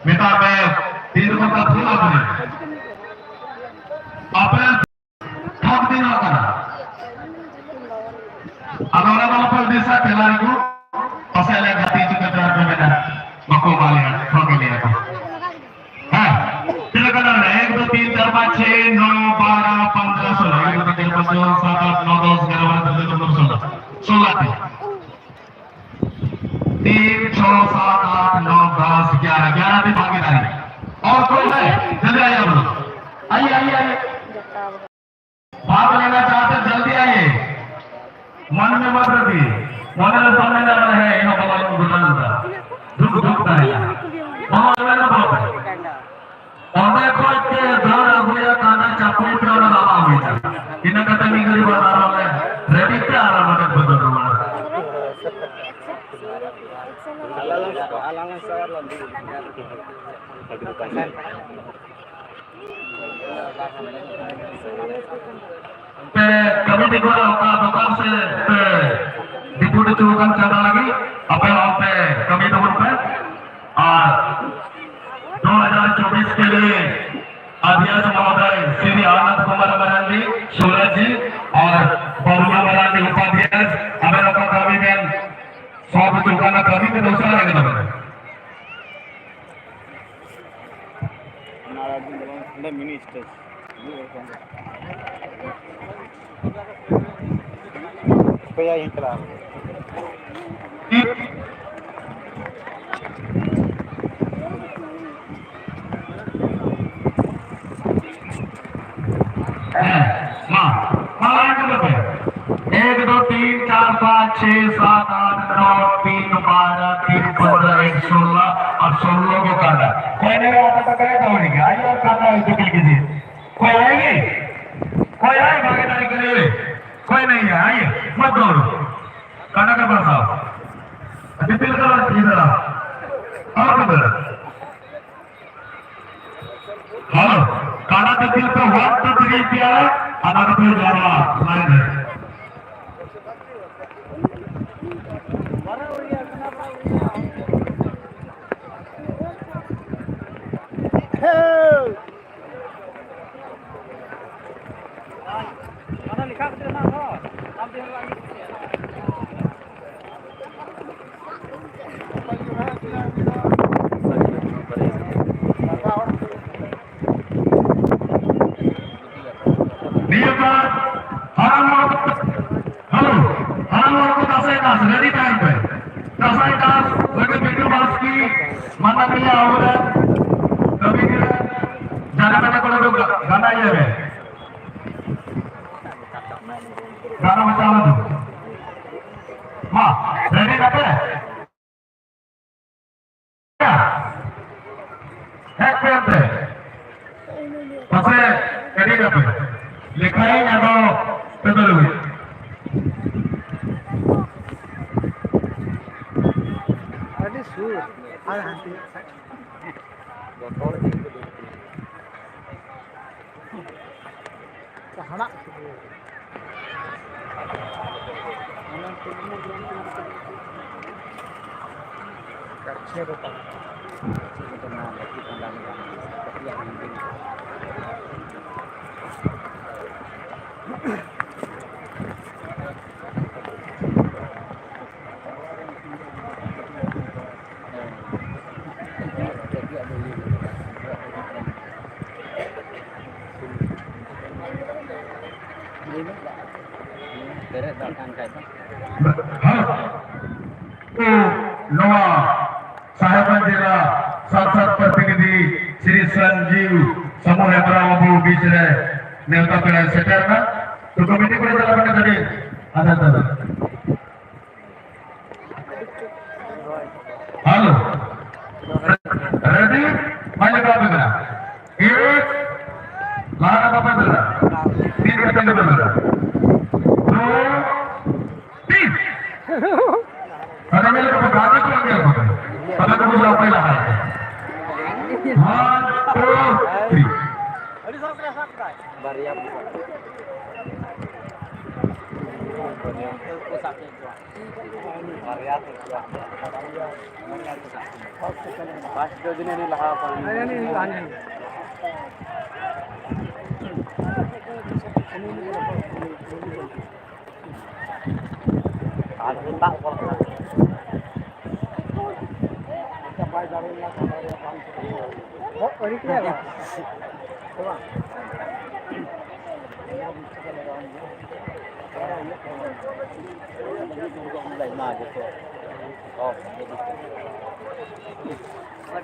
minta maaf, tidak dapat pulang ini. Apa yang hak dinakan? Anak-anak apa desa pelariku? Pasal yang hati juga terhadap berbeda. Maka balik, maka lihat. Hah? Silakan anda. 1, 2, 3, 4, 5, 6, 7, 8, 9, 10. 1, 2, 3, 4, 5, 6, 7, 8, 9, 10. Solat. 3, 4, 5, 6, 7, 8, 9, 10, 11 dipanggil tadi. और कोई है? जल्दी आइए आप लोग. आइए आइए आइए. भाग लेना चाहते जल्दी आइए. मन में मत रखिए. मन में सामने जाना है. इन भगवान को बुलाना था. दुख दुखता है. भगवान ने बोला. और कोई के घर हुआ खाना चापुरी पे और लावा हुआ. इन कथा नहीं करी बता रहा मैं. रेडी पे आ रहा मैं बता रहा हूँ. Alangan saya lanjut. Kami bukan se dibutuhkan cara lagi apa yang kami temukan 2024 के लिए अध्यक्ष महोदय श्री आनंद कुमार मरांडी सूरज जी और बबुआ मरांडी उपाध्यक्ष हमें लोग कवि में सब चुकाना कवि के दूसरा लगे ना मिनिस्टर supaya yang kelar. माला के बता 1 2 3 4 5 6 7 8 9 3 12 3 15 1 16 और 16 को काटा कोई नहीं आता तो करेगा नहीं आइए और काटा इसको कीजिए कोई आएगी कोई आए भागीदारी के लिए कोई नहीं है आइए मत दौड़ो काटा कर बरसाओ डिपिल करो इधर और किधर हेलो काटा डिपिल पे वक्त तो नहीं किया अनाथ पे जाना लाइन है रेडी टाइम पे दसाई दास लगे वीडियो बास की माता मिया और कभी जाने मैंने को लोग गाना ये है गाना बचाना दो माँ रेडी ना पे एक पे अंते पसे रेडी ना पे लिखाई या तो पेदल हुई नवा साहेबान जिला संसद प्रतिनिधि श्री संजीव समूह हेमराबाबू बीच रे नेता पे सेटर ना तो कमिटी को चला बने तरी आधा तक हेलो रेडी माइक का बना एक लाना का बना 3 मिनट के बना 2 3 अरे मेरे को गाने को लग गया पता तो मुझे अपने लगा 1 2 3 अरे सब कैसा है बारी आप